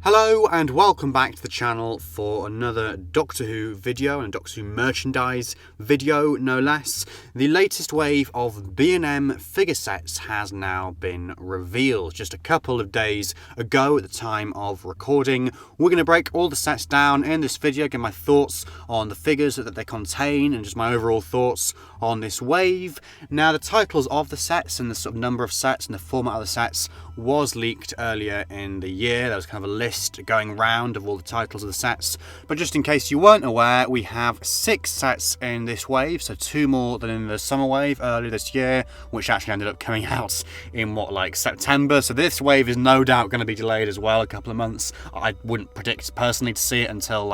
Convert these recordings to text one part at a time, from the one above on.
Hello and welcome back to the channel for another Doctor Who video and Doctor Who merchandise video, no less. The latest wave of B&M figure sets has now been revealed. Just a couple of days ago at the time of recording. We're going to break all the sets down in this video, give my thoughts on the figures that they contain and just my overall thoughts on this wave. Now, the titles of the sets and the sort of number of sets and the format of the sets was leaked earlier in the year. There was kind of a list going round of all the titles of the sets, but just in case you weren't aware, we have 6 sets in this wave, so 2 more than in the summer wave earlier this year, which actually ended up coming out in September. So this wave is no doubt going to be delayed as well, a couple of months. I wouldn't predict personally to see it until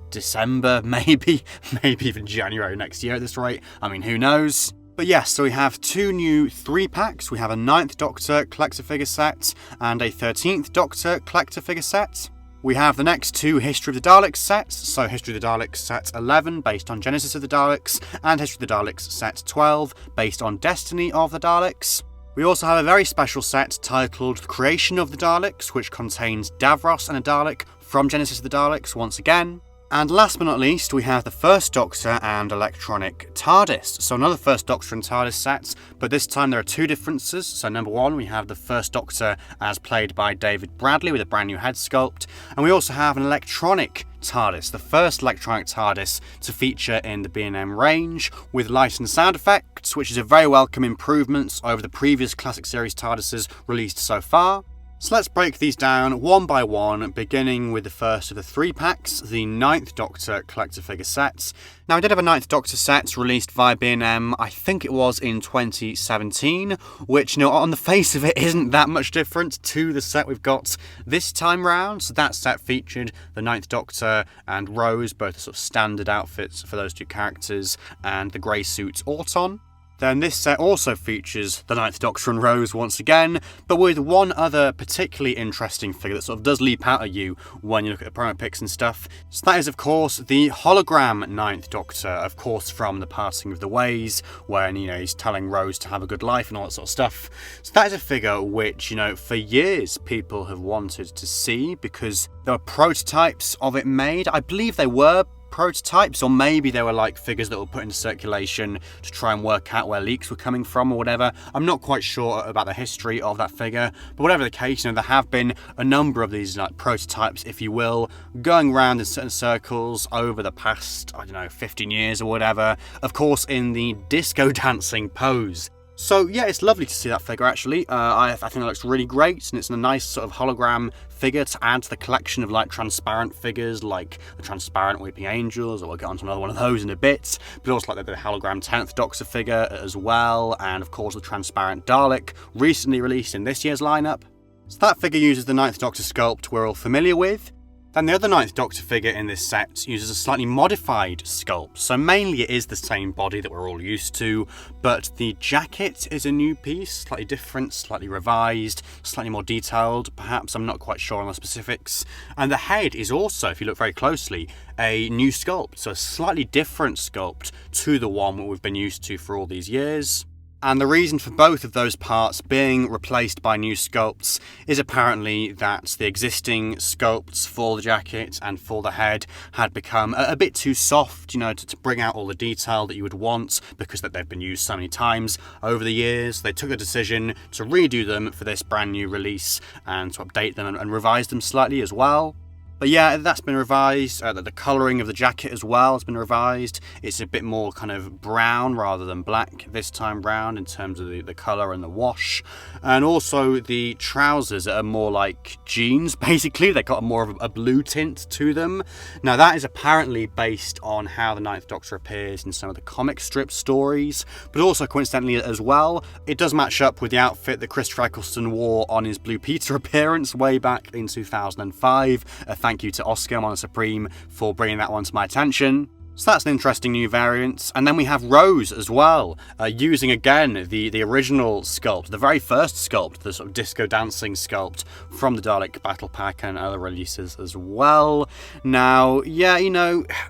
December, maybe even January next year at this rate. I mean, who knows? But yes, so we have 2 new 3-packs. We have a 9th Doctor collector figure set and a 13th Doctor collector figure set. We have the next 2 History of the Daleks sets, so History of the Daleks set 11 based on Genesis of the Daleks, and History of the Daleks set 12 based on Destiny of the Daleks. We also have a very special set titled Creation of the Daleks, which contains Davros and a Dalek from Genesis of the Daleks once again. And last but not least, we have the First Doctor and electronic TARDIS. So another First Doctor and TARDIS sets, but this time there are 2 differences. So number 1, we have the First Doctor as played by David Bradley with a brand new head sculpt. And we also have an electronic TARDIS, the first electronic TARDIS to feature in the B&M range, with light and sound effects, which is a very welcome improvement over the previous classic series TARDISes released so far. So let's break these down one by one, beginning with the first of the 3-packs, the 9th Doctor collector figure sets. Now, I did have a 9th Doctor set released via B&M, I think it was in 2017, which, on the face of it isn't that much different to the set we've got this time round. So that set featured the 9th Doctor and Rose, both sort of standard outfits for those 2 characters, and the grey suit Auton. Then this set also features the 9th Doctor and Rose once again, but with one other particularly interesting figure that sort of does leap out at you when you look at the promo pics and stuff. So that is, of course, the hologram 9th Doctor, of course, from The Passing of the Ways, when, he's telling Rose to have a good life and all that sort of stuff. So that is a figure which, for years people have wanted to see because there were prototypes of it made. I believe they were prototypes, or maybe they were figures that were put into circulation to try and work out where leaks were coming from or whatever. I'm not quite sure about the history of that figure, but whatever the case, there have been a number of these prototypes, if you will, going around in certain circles over the past, 15 years or whatever, of course in the disco dancing pose. So yeah, it's lovely to see that figure actually. I think it looks really great, and it's a nice sort of hologram figure to add to the collection of transparent figures, like the transparent Weeping Angels, or we'll get onto another one of those in a bit, but also the hologram 10th Doctor figure as well, and of course the transparent Dalek, recently released in this year's lineup. So that figure uses the 9th Doctor sculpt we're all familiar with. Then the other 9th Doctor figure in this set uses a slightly modified sculpt, so mainly it is the same body that we're all used to, but the jacket is a new piece, slightly different, slightly revised, slightly more detailed, perhaps, I'm not quite sure on the specifics. And the head is also, if you look very closely, a new sculpt, so a slightly different sculpt to the one that we've been used to for all these years. And the reason for both of those parts being replaced by new sculpts is apparently that the existing sculpts for the jacket and for the head had become a bit too soft, to bring out all the detail that you would want, because they've been used so many times over the years. They took the decision to redo them for this brand new release and to update them and revise them slightly as well. But yeah, that's been revised. The colouring of the jacket as well has been revised. It's a bit more kind of brown rather than black this time round in terms of the colour and the wash. And also the trousers are more like jeans, basically. They've got more of a blue tint to them. Now that is apparently based on how the 9th Doctor appears in some of the comic strip stories, but also coincidentally as well, it does match up with the outfit that Christopher Eccleston wore on his Blue Peter appearance way back in 2005. Thank you to Oscar Mona Supreme for bringing that one to my attention. So that's an interesting new variant. And then we have Rose as well, using again the original sculpt, the very first sculpt, the sort of disco dancing sculpt from the Dalek Battle Pack and other releases as well. Now, yeah,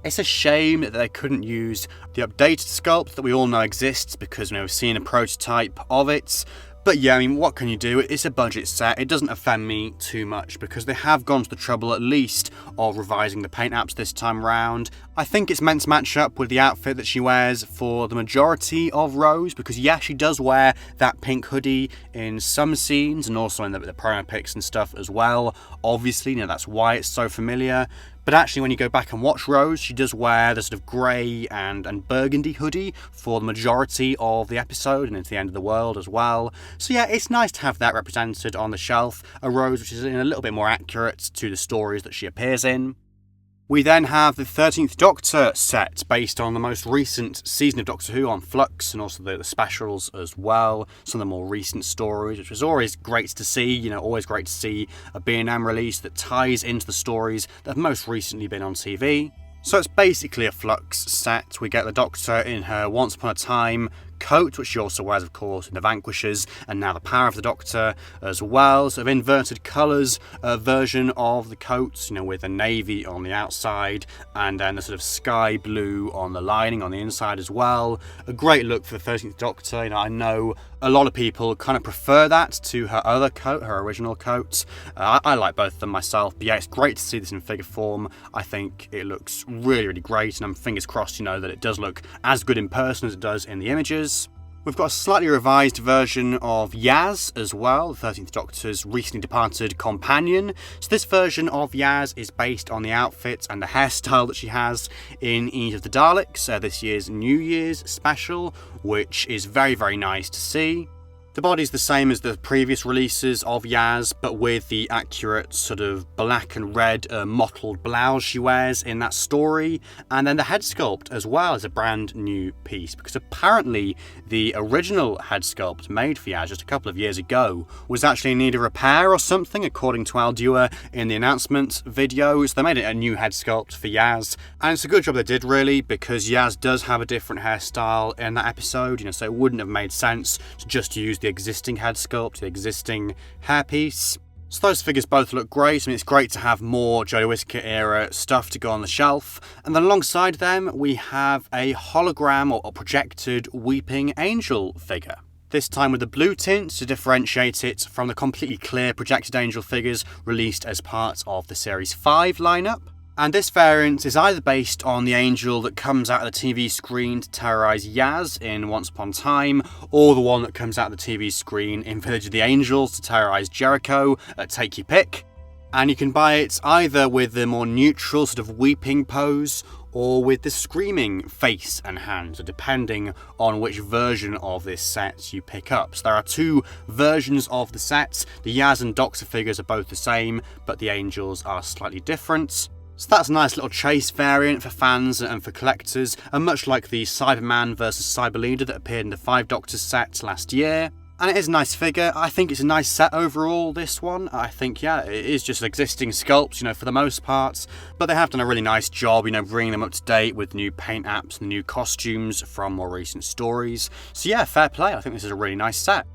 it's a shame that they couldn't use the updated sculpt that we all know exists, because we've seen a prototype of it. But yeah, I mean, what can you do? It's a budget set. It doesn't offend me too much because they have gone to the trouble at least of revising the paint apps this time round. I think it's meant to match up with the outfit that she wears for the majority of Rose, because yeah, she does wear that pink hoodie in some scenes and also in the promo pics and stuff as well. Obviously, that's why it's so familiar. But actually, when you go back and watch Rose, she does wear the sort of grey and burgundy hoodie for the majority of the episode and into the end of the world as well. So yeah, it's nice to have that represented on the shelf, a Rose which is a little bit more accurate to the stories that she appears in. We then have the 13th Doctor set based on the most recent season of Doctor Who on Flux, and also the specials as well, some of the more recent stories, which was always great to see, always great to see a B&M release that ties into the stories that have most recently been on TV. So it's basically a Flux set. We get the Doctor in her Once Upon a Time coat, which she also wears, of course, in The Vanquishers, and now the Power of the Doctor as well. Sort of inverted colours version of the coats, with the navy on the outside and then the sort of sky blue on the lining on the inside as well. A great look for the 13th Doctor. I know a lot of people kind of prefer that to her other coat, her original coat. I like both of them myself, but yeah, it's great to see this in figure form. I think it looks really, really great, and I'm fingers crossed, that it does look as good in person as it does in the images. We've got a slightly revised version of Yaz as well, the 13th Doctor's recently departed companion. So this version of Yaz is based on the outfit and the hairstyle that she has in Eve of the Daleks, this year's New Year's special, which is very, very nice to see. The body's the same as the previous releases of Yaz, but with the accurate sort of black and red mottled blouse she wears in that story. And then the head sculpt as well is a brand new piece, because apparently the original head sculpt made for Yaz just a couple of years ago was actually in need of repair or something, according to Al Dewar in the announcement video. So they made it a new head sculpt for Yaz. And it's a good job they did, really, because Yaz does have a different hairstyle in that episode, so it wouldn't have made sense to just use the existing head sculpt, the existing hairpiece. So those figures both look great. It's great to have more Jodie Whittaker era stuff to go on the shelf. And then alongside them, we have a hologram or projected Weeping Angel figure. This time with the blue tint to differentiate it from the completely clear projected angel figures released as part of the Series 5 lineup. And this variant is either based on the angel that comes out of the TV screen to terrorise Yaz in Once Upon a Time, or the one that comes out of the TV screen in Village of the Angels to terrorise Jericho, take your pick. And you can buy it either with the more neutral sort of weeping pose, or with the screaming face and hands, depending on which version of this set you pick up. So there are two versions of the set. The Yaz and Doctor figures are both the same, but the angels are slightly different. So that's a nice little chase variant for fans and for collectors, and much like the Cyberman vs Cyberleader that appeared in the 5 Doctors set last year. And it is a nice figure. I think it's a nice set overall, this one. I think, yeah, it is just existing sculpts, for the most part. But they have done a really nice job, bringing them up to date with new paint apps and new costumes from more recent stories. So yeah, fair play. I think this is a really nice set.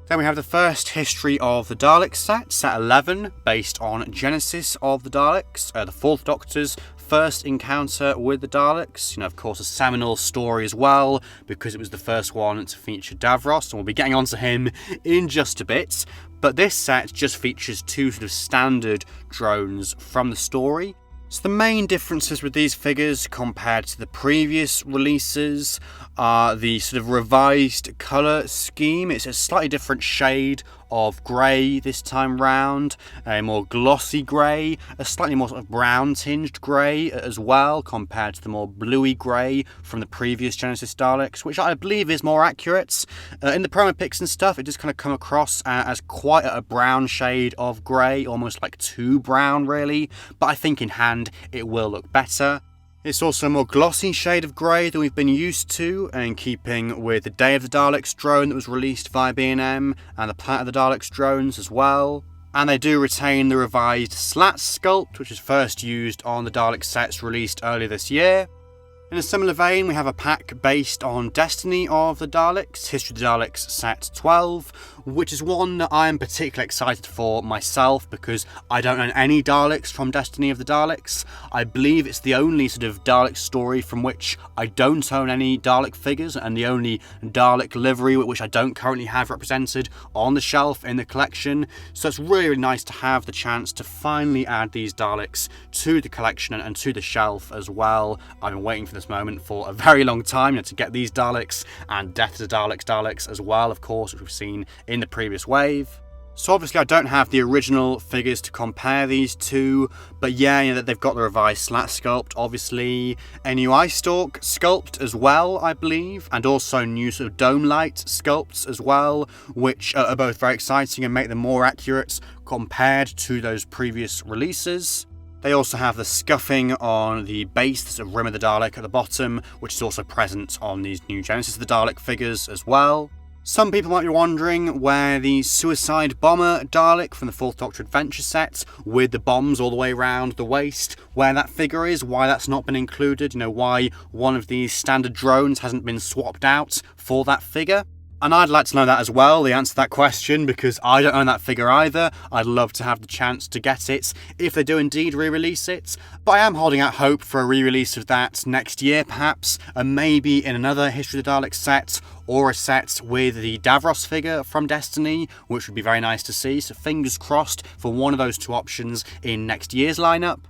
Then we have the first History of the Daleks set, set 11, based on Genesis of the Daleks, the 4th Doctor's first encounter with the Daleks. Of course, a seminal story as well, because it was the first one to feature Davros, and we'll be getting onto him in just a bit. But this set just features two sort of standard drones from the story. So the main differences with these figures compared to the previous releases are the sort of revised colour scheme. It's a slightly different shade of grey this time round, a more glossy grey, a slightly more sort of brown tinged grey as well, compared to the more bluey grey from the previous Genesis Daleks, which I believe is more accurate. In the promo pics and stuff, it does kind of come across as quite a brown shade of grey, almost like too brown really, but I think in hand it will look better. It's also a more glossy shade of grey than we've been used to, in keeping with the Day of the Daleks drone that was released via B&M, and the Planet of the Daleks drones as well. And they do retain the revised slat sculpt, which was first used on the Dalek sets released earlier this year. In a similar vein, we have a pack based on Destiny of the Daleks, History of the Daleks set 12, which is one that I am particularly excited for myself because I don't own any Daleks from Destiny of the Daleks. I believe it's the only sort of Dalek story from which I don't own any Dalek figures, and the only Dalek livery which I don't currently have represented on the shelf in the collection. So it's really, really nice to have the chance to finally add these Daleks to the collection and to the shelf as well. I've been waiting for this moment for a very long time, to get these Daleks and Death to the Daleks as well, of course, which we've seen in the previous wave. So obviously I don't have the original figures to compare these to, but yeah, they've got the revised slat sculpt, obviously, a new eye stalk sculpt as well, I believe, and also new sort of dome light sculpts as well, which are both very exciting and make them more accurate compared to those previous releases. They also have the scuffing on the base, the sort of rim of the Dalek at the bottom, which is also present on these new Genesis of the Dalek figures as well. Some people might be wondering where the Suicide Bomber Dalek from the 4th Doctor Adventure set, with the bombs all the way around the waist, where that figure is, why that's not been included, why one of these standard drones hasn't been swapped out for that figure. And I'd like to know that as well, the answer to that question, because I don't own that figure either. I'd love to have the chance to get it, if they do indeed re-release it. But I am holding out hope for a re-release of that next year, perhaps, and maybe in another History of the Daleks set, or a set with the Davros figure from Destiny, which would be very nice to see. So fingers crossed for one of those two options in next year's lineup.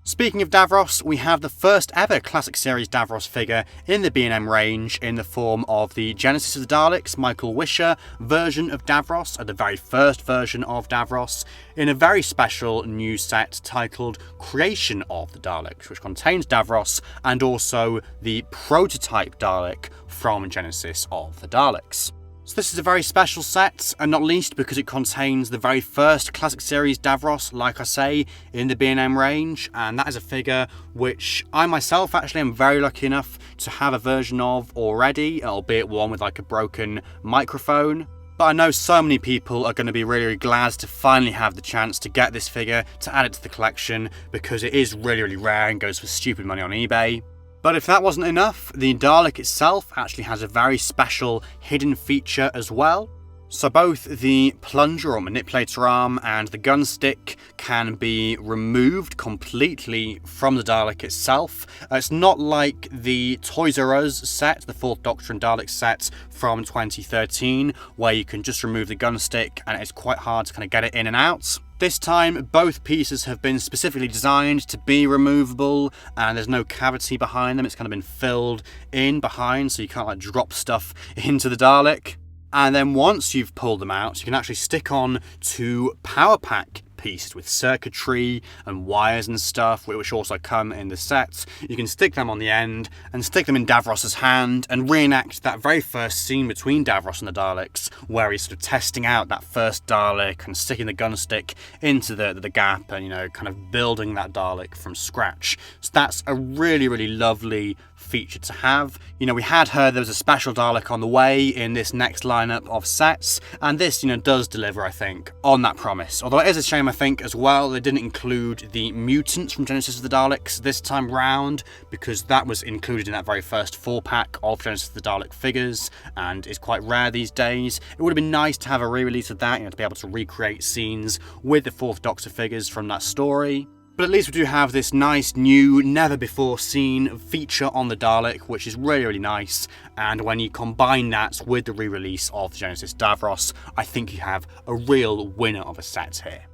Speaking of Davros, we have the first ever Classic Series Davros figure in the B&M range in the form of the Genesis of the Daleks, Michael Wisher version of Davros, the very first version of Davros, in a very special new set titled Creation of the Daleks, which contains Davros and also the prototype Dalek from Genesis of the Daleks. So this is a very special set, and not least because it contains the very first Classic Series Davros, like I say, in the B&M range, and that is a figure which I myself actually am very lucky enough to have a version of already, albeit one with like a broken microphone. But I know so many people are going to be really, really glad to finally have the chance to get this figure, to add it to the collection, because it is really, really rare and goes for stupid money on eBay. But if that wasn't enough, the Dalek itself actually has a very special hidden feature as well. So both the plunger or manipulator arm and the gun stick can be removed completely from the Dalek itself. It's not like the Toys R Us set, the 4th Doctor and Dalek set from 2013, where you can just remove the gun stick and it's quite hard to kind of get it in and out. This time, both pieces have been specifically designed to be removable, and there's no cavity behind them. It's kind of been filled in behind, so you can't like drop stuff into the Dalek. And then once you've pulled them out, you can actually stick on two power pack pieces with circuitry and wires and stuff, which also come in the set. You can stick them on the end and stick them in Davros's hand and reenact that very first scene between Davros and the Daleks, where he's sort of testing out that first Dalek and sticking the gun stick into the gap and, kind of building that Dalek from scratch. So that's a really, really lovely feature to have. We had heard there was a special Dalek on the way in this next lineup of sets, and this, does deliver, I think, on that promise. Although it is a shame, I think, as well, they didn't include the mutants from Genesis of the Daleks this time round, because that was included in that very first 4-pack of Genesis of the Dalek figures, and is quite rare these days. It would have been nice to have a re-release of that, to be able to recreate scenes with the 4th Doctor figures from that story. But at least we do have this nice new, never-before-seen feature on the Dalek, which is really, really nice. And when you combine that with the re-release of the Genesis Davros, I think you have a real winner of a set here.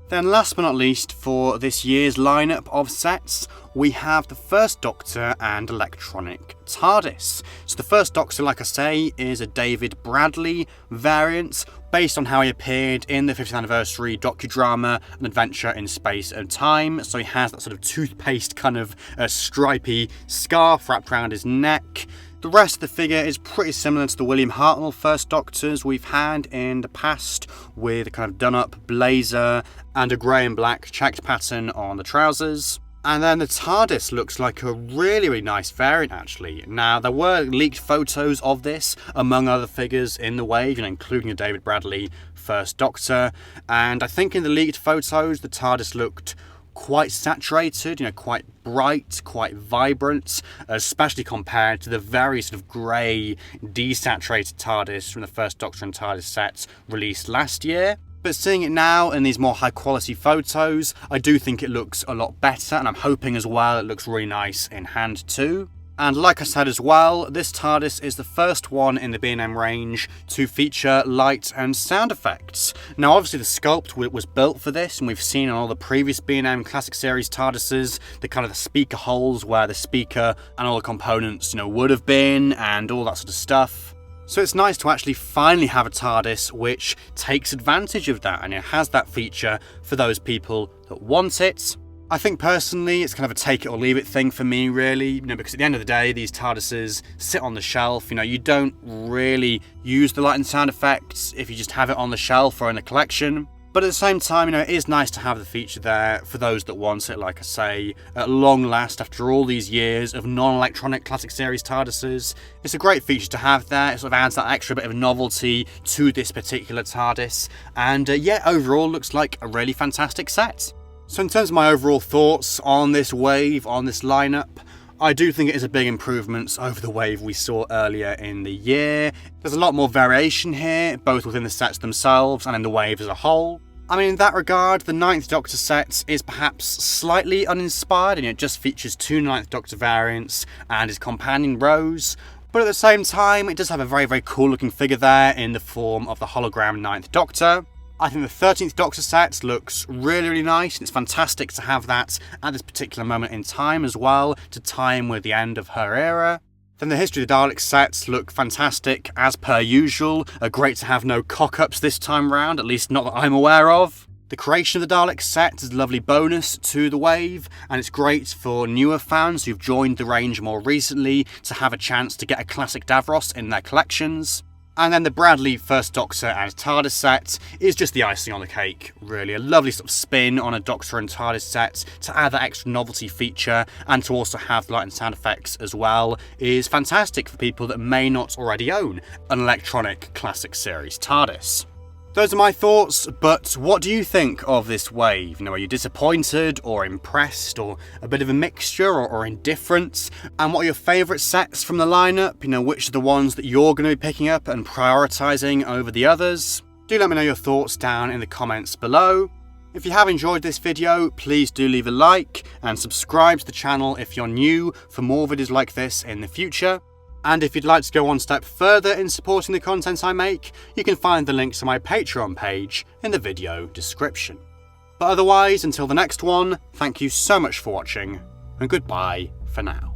Then last but not least, for this year's lineup of sets, we have the First Doctor and Electronic TARDIS. So the First Doctor, like I say, is a David Bradley variant, based on how he appeared in the 50th anniversary docudrama An Adventure in Space and Time. So he has that sort of toothpaste kind of stripy scarf wrapped around his neck. The rest of the figure is pretty similar to the William Hartnell First Doctors we've had in the past, with a kind of done-up blazer and a grey and black checked pattern on the trousers. And then the TARDIS looks like a really, really nice variant, actually. Now, there were leaked photos of this, among other figures in the wave, including the David Bradley First Doctor. And I think in the leaked photos, the TARDIS looked quite saturated, quite bright, quite vibrant, especially compared to the very sort of grey, desaturated TARDIS from the first Doctor and TARDIS sets released last year. But seeing it now in these more high quality photos, I do think it looks a lot better, and I'm hoping as well it looks really nice in hand too. And like I said as well, this TARDIS is the first one in the B&M range to feature light and sound effects. Now obviously the sculpt was built for this, and we've seen on all the previous B&M Classic Series TARDISes, the speaker holes where the speaker and all the components, would have been, and all that sort of stuff. So it's nice to actually finally have a TARDIS which takes advantage of that, and it has that feature for those people that want it. I think personally it's kind of a take it or leave it thing for me really, because at the end of the day these TARDISes sit on the shelf, you don't really use the light and sound effects if you just have it on the shelf or in a collection. But at the same time, it is nice to have the feature there for those that want it, like I say, at long last after all these years of non-electronic Classic Series TARDISes. It's a great feature to have there, it sort of adds that extra bit of novelty to this particular TARDIS, and yeah, overall looks like a really fantastic set. So in terms of my overall thoughts on this wave, on this lineup, I do think it is a big improvement over the wave we saw earlier in the year. There's a lot more variation here, both within the sets themselves and in the wave as a whole. I mean, in that regard, the 9th Doctor set is perhaps slightly uninspired, and it just features 2 9th Doctor variants and his companion Rose. But at the same time, it does have a very, very cool looking figure there in the form of the hologram 9th Doctor. I think the 13th Doctor set looks really, really nice, and it's fantastic to have that at this particular moment in time as well, to time with the end of her era. Then the History of the Daleks sets look fantastic as per usual. Great to have no cock-ups this time round, at least not that I'm aware of. The Creation of the Daleks set is a lovely bonus to the wave, and it's great for newer fans who've joined the range more recently to have a chance to get a classic Davros in their collections. And then the Bradley First Doctor and TARDIS set is just the icing on the cake, really. A lovely sort of spin on a Doctor and TARDIS set to add that extra novelty feature, and to also have the light and sound effects as well is fantastic for people that may not already own an electronic Classic Series TARDIS. Those are my thoughts, but what do you think of this wave? Are you disappointed or impressed, or a bit of a mixture, or indifferent? And what are your favourite sets from the lineup? Which are the ones that you're going to be picking up and prioritising over the others? Do let me know your thoughts down in the comments below. If you have enjoyed this video, please do leave a like and subscribe to the channel if you're new for more videos like this in the future. And if you'd like to go one step further in supporting the content I make, you can find the link to my Patreon page in the video description. But otherwise, until the next one, thank you so much for watching, and goodbye for now.